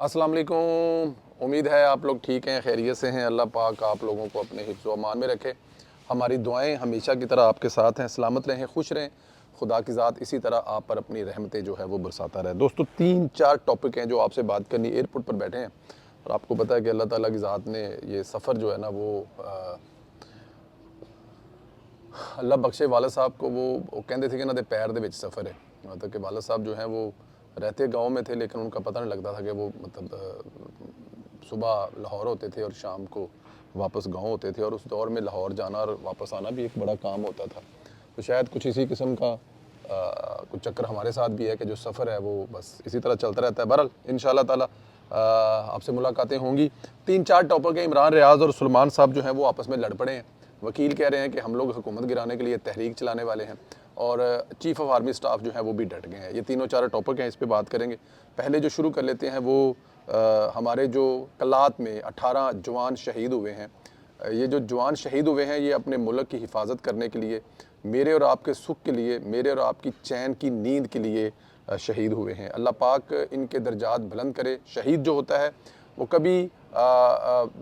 अस्सलाम वालेकुम। उम्मीद है आप लोग ठीक हैं, खैरियत से हैं। अल्लाह पाक आप लोगों को अपने हिफ्ज़ व अमान में रखे। हमारी दुआएं हमेशा की तरह आपके साथ हैं। सलामत रहें, खुश रहें। खुदा की ज़ात इसी तरह आप पर अपनी रहमतें जो है वो बरसाता रहे। दोस्तों, 3-4 टॉपिक हैं जो आपसे बात करनी। एयरपोर्ट पर बैठे हैं और आपको पता है कि अल्लाह ताला की ज़ात ने ये सफ़र जो है ना वो अल्लाह बख्शे वालद साहब को वो कहते थे कि ना दे पैर दे विच सफ़र है। मतलब कि वालद साहब जो हैं वो रहते गांव में थे, लेकिन उनका पता नहीं लगता था कि वो सुबह लाहौर होते थे और शाम को वापस गांव होते थे। और उस दौर में लाहौर जाना और वापस आना भी एक बड़ा काम होता था। तो शायद कुछ इसी किस्म का कुछ चक्कर हमारे साथ भी है कि जो सफ़र है वो बस इसी तरह चलता रहता है। बहरहाल इंशाअल्लाह ताला आपसे मुलाकातें होंगी। 3-4 टॉपिक हैं। इमरान रियाज़ और सलमान साहब जो हैं वो आपस में लड़ पड़े हैं। वकील कह रहे हैं कि हम लोग हुकूमत गिराने के लिए तहरीक चलाने वाले हैं, और चीफ़ ऑफ आर्मी स्टाफ जो है वो भी डट गए हैं। ये तीनों चारों टॉपिक हैं, इस पर बात करेंगे। पहले जो शुरू कर लेते हैं वो हमारे जो कलात में 18 जवान शहीद हुए हैं। ये जो जवान शहीद हुए हैं ये अपने मुल्क की हिफाजत करने के लिए, मेरे और आपके सुख के लिए, मेरे और आपकी चैन की नींद के लिए शहीद हुए हैं। अल्लाह पाक इनके दर्जात बुलंद करे। शहीद जो होता है वो कभी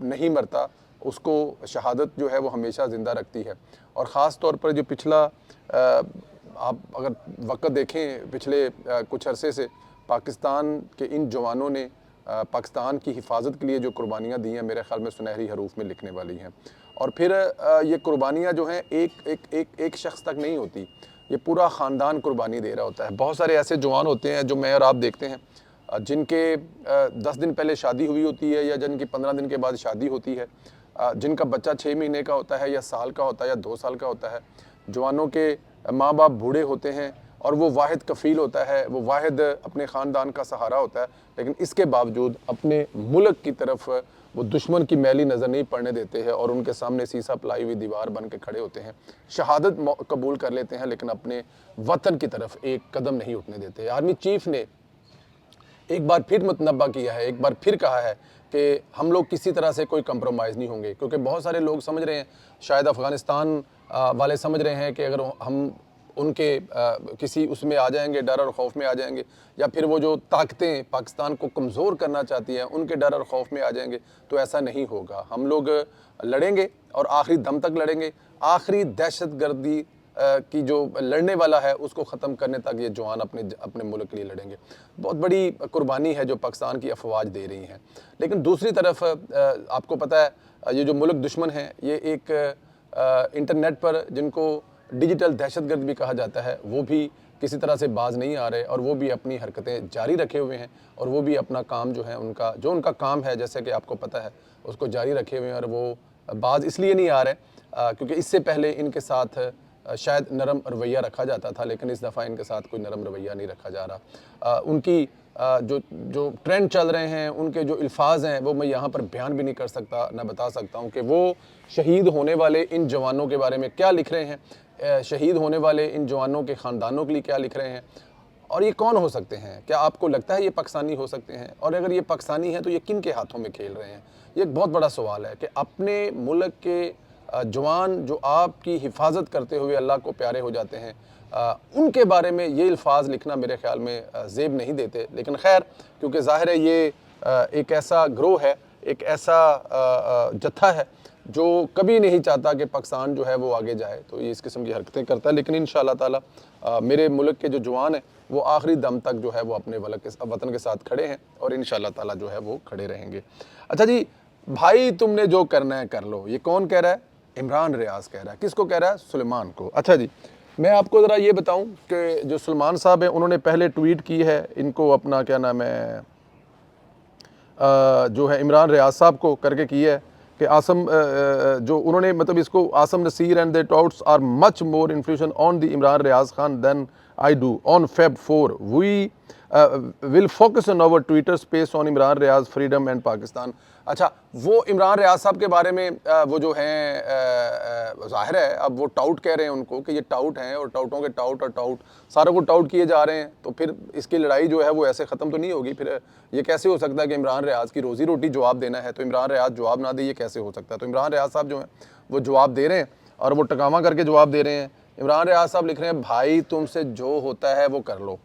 नहीं मरता, उसको शहादत जो है वो हमेशा ज़िंदा रखती है। और ख़ास तौर पर जो पिछला आप अगर वक़्त देखें पिछले कुछ अरसे से पाकिस्तान के इन जवानों ने पाकिस्तान की हिफाजत के लिए जो कुर्बानियाँ दी हैं, मेरे ख़्याल में सुनहरी हरूफ में लिखने वाली हैं। और फिर ये कुर्बानियाँ जो हैं एक शख्स तक नहीं होती, ये पूरा ख़ानदान कुर्बानी दे रहा होता है। बहुत सारे ऐसे जवान होते हैं जो मैं और आप देखते हैं जिनके 10 दिन पहले शादी हुई होती है या जिनकी 15 दिन के बाद शादी होती है, जिनका बच्चा 6 महीने का होता है या साल का होता है या 2 साल का होता है। जवानों के माँ बाप बूढ़े होते हैं और वो वाहिद कफ़ील होता है, वो वाहिद अपने ख़ानदान का सहारा होता है, लेकिन इसके बावजूद अपने मुल्क की तरफ वो दुश्मन की मैली नज़र नहीं पड़ने देते हैं और उनके सामने सीसा पलाई हुई दीवार बन के खड़े होते हैं। शहादत कबूल कर लेते हैं, लेकिन अपने वतन की तरफ एक कदम नहीं उठने देते। आर्मी चीफ ने एक बार फिर मुतनब्बा किया है, एक बार फिर कहा है कि हम लोग किसी तरह से कोई कंप्रोमाइज़ नहीं होंगे, क्योंकि बहुत सारे लोग समझ रहे हैं, शायद अफ़गानिस्तान वाले समझ रहे हैं कि अगर हम उनके किसी उसमें आ जाएंगे, डर और खौफ में आ जाएंगे, या फिर वो जो ताकतें पाकिस्तान को कमज़ोर करना चाहती हैं उनके डर और खौफ में आ जाएंगे, तो ऐसा नहीं होगा। हम लोग लड़ेंगे और आखिरी दम तक लड़ेंगे। आखिरी दहशतगर्दी की जो लड़ने वाला है उसको ख़त्म करने तक ये जवान अपने अपने मुल्क के लिए लड़ेंगे। बहुत बड़ी कुर्बानी है जो पाकिस्तान की अफवाज दे रही हैं। लेकिन दूसरी तरफ आपको पता है ये जो मुल्क दुश्मन हैं, ये एक इंटरनेट पर जिनको डिजिटल दहशतगर्द भी कहा जाता है, वो भी किसी तरह से बाज नहीं आ रहे और वो भी अपनी हरकतें जारी रखे हुए हैं, और वो भी अपना काम जो है उनका काम है, जैसे कि आपको पता है, उसको जारी रखे हुए हैं। और वो बाज इसलिए नहीं आ रहे क्योंकि इससे पहले इनके साथ शायद नरम रवैया रखा जाता था, लेकिन इस दफ़ा इनके साथ कोई नरम रवैया नहीं रखा जा रहा। उनकी जो जो ट्रेंड चल रहे हैं, उनके जो अल्फाज हैं, वो मैं यहाँ पर बयान भी नहीं कर सकता, ना बता सकता हूँ कि वो शहीद होने वाले इन जवानों के बारे में क्या लिख रहे हैं, शहीद होने वाले इन जवानों के ख़ानदानों के लिए क्या लिख रहे हैं, और ये कौन हो सकते हैं। क्या आपको लगता है ये पाकिस्तानी हो सकते हैं? और अगर ये पाकिस्तानी हैं तो ये किन के हाथों में खेल रहे हैं? ये एक बहुत बड़ा सवाल है कि अपने मुल्क के जवान जो आपकी हिफाजत करते हुए अल्लाह को प्यारे हो जाते हैं, उनके बारे में ये अल्फाज लिखना मेरे ख्याल में ज़ेब नहीं देते। लेकिन खैर, क्योंकि ज़ाहिर है ये एक ऐसा ग्रोह है, एक ऐसा जत्था है जो कभी नहीं चाहता कि पाकिस्तान जो है वो आगे जाए, तो ये इस किस्म की हरकतें करता है। लेकिन इंशाअल्लाह ताला मेरे मुल्क के जो जवान हैं वो आखिरी दम तक जो है वो अपने वतन के साथ खड़े हैं और इंशाअल्लाह ताला जो है वो खड़े रहेंगे। अच्छा जी, भाई तुमने जो करना है कर लो, ये कौन कह रहा है? इमरान रियाज कह रहा है। किसको कह रहा है? सुलेमान को। अच्छा जी, मैं आपको ज़रा ये बताऊं कि जो सलमान साहब हैं उन्होंने पहले ट्वीट की है, इनको अपना क्या नाम है जो है इमरान रियाज साहब को करके की है कि आसम जो उन्होंने मतलब इसको Asim Naseer and the touts are much more influence on the Imran Riaz Khan than I do on Feb 4 we will focus on our Twitter space on Imran Riaz freedom and Pakistan. अच्छा, वो इमरान रियाज साहब के बारे में वो जो हैं ज़ाहिर है अब वो टाउट कह रहे हैं उनको कि ये टाउट हैं, और टाउटों के टाउट और टाउट सारों को टाउट किए जा रहे हैं, तो फिर इसकी लड़ाई जो है वो ऐसे ख़त्म तो नहीं होगी। फिर ये कैसे हो सकता है कि इमरान रियाज की रोज़ी रोटी जवाब देना है तो इमरान रियाज जवाब ना दे, ये कैसे हो सकता है? तो इमरान रियाज साहब जो हैं वो जवाब दे रहे हैं और वो टकामा करके जवाब दे रहे हैं। इमरान रियाज साहब लिख रहे हैं, भाई तुमसे जो होता है वो कर लो।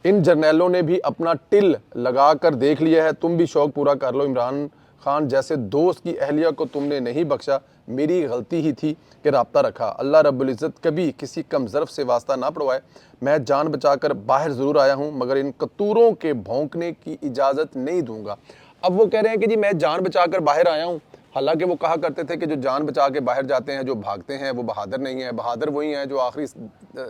इन जर्नैलों ने भी अपना टिल लगा कर देख लिया है, तुम भी शौक पूरा कर लो। इमरान खान जैसे दोस्त की अहलिया को तुमने नहीं बख्शा, मेरी गलती ही थी कि राब्ता रखा। अल्लाह रब्बुल इज़्ज़त कभी किसी कम ज़र्फ़ से वास्ता ना पड़वाए। मैं जान बचाकर बाहर ज़रूर आया हूँ, मगर इन कतूरों के भौंकने की इजाज़त नहीं दूंगा। अब वो कह रहे हैं कि जी मैं जान बचाकर बाहर आया हूँ, हालांकि वो कहा करते थे कि जो जान बचा के बाहर जाते हैं, जो भागते हैं, वो बहादुर नहीं है। बहादुर वही हैं जो आखिरी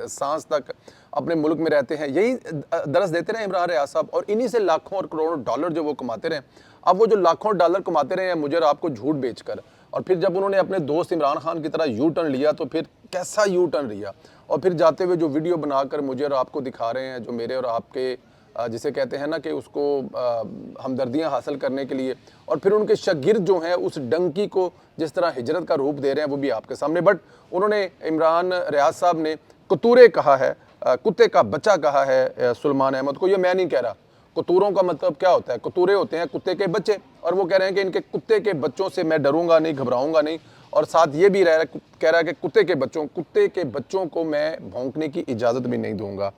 सांस तक अपने मुल्क में रहते हैं। यही दरस देते रहे इमरान रियाज साहब, और इन्हीं से लाखों और करोड़ों डॉलर जो वो कमाते रहे। अब वो जो लाखों डॉलर कमाते रहे हैं मुझे और आपको झूठ बेचकर, और फिर जब उन्होंने अपने दोस्त इमरान खान की तरह यू टर्न लिया तो फिर कैसा यू टर्न लिया, और फिर जाते हुए जो वीडियो बनाकर मुझे और आपको दिखा रहे हैं, जो मेरे और आपके जिसे कहते हैं ना कि उसको हमदर्दियाँ हासिल करने के लिए, और फिर उनके शागिर्द जो हैं उस डंकी को जिस तरह हिजरत का रूप दे रहे हैं वो भी आपके सामने। बट उन्होंने इमरान रियाज साहब ने कतूरे कहा है, कुत्ते का बच्चा कहा है सुलेमान अहमद को। ये मैं नहीं कह रहा। कतूरों का मतलब क्या होता है? कतूरे होते हैं कुत्ते के बच्चे, और वो कह रहे हैं कि इनके कुत्ते के बच्चों से मैं डरूंगा नहीं, घबराऊंगा नहीं, और साथ ये भी कह रहा है कि कुत्ते के बच्चों को मैं भौंकने की इजाज़त भी नहीं दूंगा।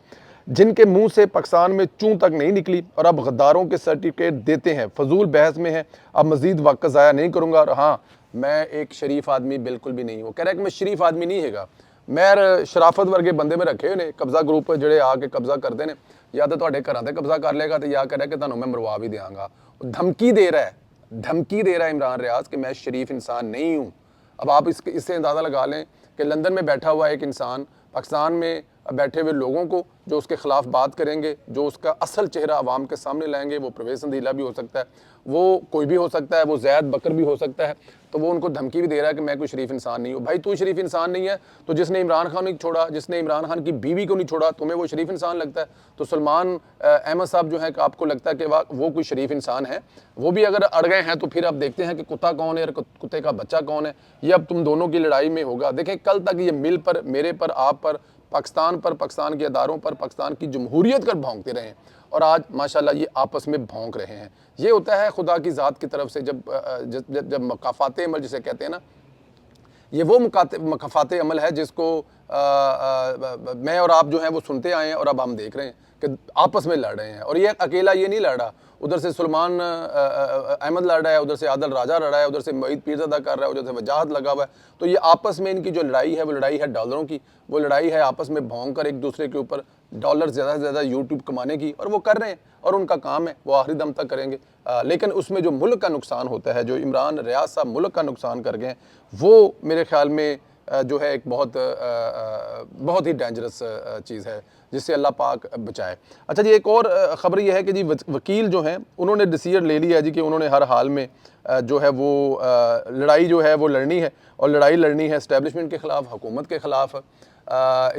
जिनके मुंह से पाकिस्तान में चूं तक नहीं निकली और अब गद्दारों के सर्टिफिकेट देते हैं, फजूल बहस में है, अब मजीद वक्त ज़ाया नहीं करूँगा। और हाँ, मैं एक शरीफ आदमी बिल्कुल भी नहीं हूँ। कह रहा है कि मैं शरीफ आदमी नहीं हैगा, मैं शराफत वर्गे बंदे में रखे हुए ने कब्जा ग्रुप ਜਿਹੜੇ आके कब्जा करते हैं, या तो ਤੁਹਾਡੇ ਘਰਾਂ ਤੇ कब्जा कर लेगा, तो या कह रहा है कि ਤੁਹਾਨੂੰ मैं मरवा भी देंगा। धमकी दे रहा है इमरान रियाज कि मैं शरीफ इंसान नहीं हूँ। अब आप इससे अंदाज़ा लगा लें कि लंदन में बैठा हुआ एक इंसान पाकिस्तान में बैठे हुए लोगों को जो उसके खिलाफ बात करेंगे, जो उसका असल चेहरा आवाम के सामने लाएंगे, वो परवेज़ संदीला भी हो सकता है, वो कोई भी हो सकता है, वो ज़ैद बकर भी हो सकता है, तो वो उनको धमकी भी दे रहा है कि मैं कोई शरीफ इंसान नहीं हूँ। भाई तू शरीफ इंसान नहीं है तो जिसने इमरान खान नहीं छोड़ा, जिसने इमरान खान की बीवी को नहीं छोड़ा, तुम्हें वो शरीफ इंसान लगता है? तो सुलेमान अहमद साहब जो है कि आपको लगता है कि वो कोई शरीफ इंसान है? वो भी अगर अड़ गए हैं तो फिर आप देखते हैं कि कुत्ता कौन है और कुत्ते का बच्चा कौन है। ये अब तुम दोनों की लड़ाई में होगा। देखें कल तक ये मिल पर, मेरे पर, आप पर, पाकिस्तान के अदारों पर, पाकिस्तान की जमहूरियत कर भौंकते रहे हैं, और आज माशाल्लाह ये आपस में भौंक रहे हैं। ये होता है खुदा की ज़ात की तरफ से जब मकाफ़ात अमल जिसे कहते हैं ना, ये वो मकाफ़ात अमल है जिसको मैं और आप जो हैं वो सुनते आए हैं, और अब हम देख रहे हैं कि आपस में लड़ रहे हैं। और ये अकेला ये नहीं लड़ रहा, उधर से सुलेमान अहमद लड़ रहा है, उधर से आदिल राजा लड़ रहा है, उधर से मोईद पीरज़ादा कर रहा है, उधर से वजाहत लगा हुआ है। तो ये आपस में इनकी जो लड़ाई है वो लड़ाई है डॉलरों की, वो लड़ाई है आपस में भौंक कर एक दूसरे के ऊपर डॉलर ज़्यादा से ज़्यादा यूट्यूब कमाने की, और वो कर रहे हैं और उनका काम है, वो आखिरी दम तक करेंगे। लेकिन उसमें जो मुल्क का नुकसान होता है, जो इमरान रियाज साहब मुल्क का नुकसान कर गए हैं, वो मेरे ख्याल में जो है एक बहुत ही डेंजरस चीज़ है, जिससे अल्लाह पाक बचाए। अच्छा जी, एक और ख़बर यह है कि जी वकील जो हैं उन्होंने डिसीजन ले लिया है जी कि उन्होंने हर हाल में जो है वो लड़ाई जो है वो लड़नी है, और लड़ाई लड़नी है इस्टेब्लिशमेंट के ख़िलाफ़, हुकूमत के ख़िलाफ़,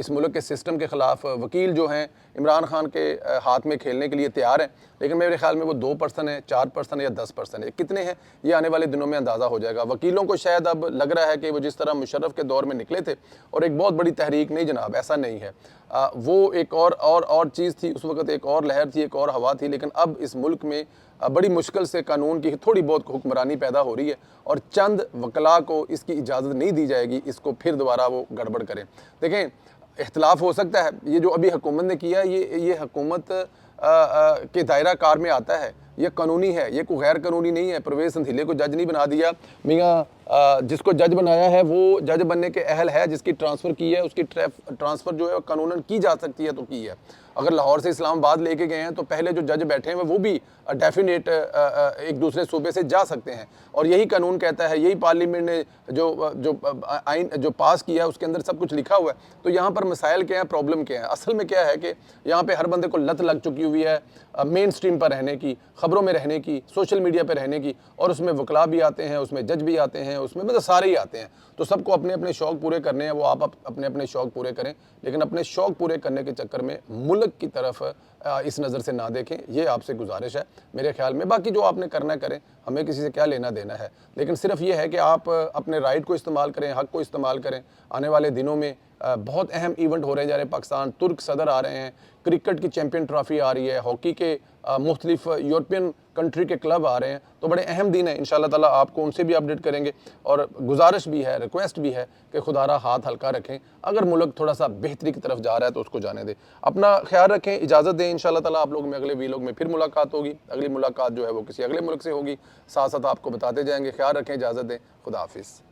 इस मुल्क के सिस्टम के ख़िलाफ़। वकील जो हैं इमरान खान के हाथ में खेलने के लिए तैयार हैं, लेकिन मेरे ख्याल में वो 2% है, 4% या 10% है, कितने हैं ये आने वाले दिनों में अंदाज़ा हो जाएगा। वकीलों को शायद अब लग रहा है कि वो जिस तरह मुशर्रफ के दौर में निकले थे और एक बहुत बड़ी तहरीक, नहीं जनाब, ऐसा नहीं है। वो एक और चीज़ थी उस वक़्त, एक और लहर थी, एक और हवा थी, लेकिन अब इस मुल्क में बड़ी मुश्किल से कानून की थोड़ी बहुत हुक्मरानी पैदा हो रही है, और चंद वकला को इसकी इजाज़त नहीं दी जाएगी इसको फिर दोबारा वो गड़बड़ करें। देखें, इख्तलाफ हो सकता है, ये जो अभी हुकूमत ने किया है ये हुकूमत के दायरा कार में आता है, ये कानूनी है, ये कोई गैर कानूनी नहीं है। परवेज़ संधीले को जज नहीं बना दिया, मियाँ जिसको जज बनाया है वो जज बनने के अहल है, जिसकी ट्रांसफ़र की है उसकी ट्रांसफ़र जो है कानूनन की जा सकती है तो की है। अगर लाहौर से इस्लामाबाद लेके गए हैं तो पहले जो जज बैठे हैं वो भी डेफिनेट एक दूसरे सूबे से जा सकते हैं, और यही कानून कहता है, यही पार्लियामेंट ने जो आइन जो पास किया है उसके अंदर सब कुछ लिखा हुआ है। तो यहाँ पर मसाइल क्या हैं, प्रॉब्लम क्या है? असल में क्या है कि यहाँ पे हर बंदे को लत लग चुकी हुई है मेन स्ट्रीम पर रहने की, ख़बरों में रहने की, सोशल मीडिया पर रहने की, और उसमें वकला भी आते हैं, उसमें जज भी आते हैं, उसमें मतलब सारे ही आते हैं। तो सबको अपने अपने शौक़ पूरे करने हैं, वो आप अपने अपने शौक़ पूरे करें, लेकिन अपने शौक़ पूरे करने के चक्कर में मुल्क की तरफ इस नज़र से ना देखें, ये आपसे गुजारिश है मेरे ख्याल में। बाकी जो आपने करना करें, हमें किसी से क्या लेना देना है, लेकिन सिर्फ ये है कि आप अपने राइट को इस्तेमाल करें, हक़ को इस्तेमाल करें। आने वाले दिनों में बहुत अहम इवेंट हो रहे जा रहे हैं। पाकिस्तान तुर्क सदर आ रहे हैं, क्रिकेट की चैम्पियन ट्रॉफी आ रही है, हॉकी के मुख्तलिफ यूरोपियन कंट्री के क्लब आ रहे हैं। तो बड़े अहम दिन है, इंशाल्लाह ताला आपको उनसे भी अपडेट करेंगे। और गुजारिश भी है, रिक्वेस्ट भी है कि खुदारा हाथ हल्का रखें। अगर मुल्क थोड़ा सा बेहतरी की तरफ जा रहा है तो उसको जाने दें। अपना ख्याल रखें, इजाज़त दें। इंशाल्लाह ताला आप लोग में अगले वीलॉग में फिर मुलाकात होगी। अगली मुलाकात जो है वो किसी अगले मुल्क से होगी, साथ साथ आपको बताते जाएंगे। ख्याल रखें, इजाज़त दें, खुदा हाफिज़।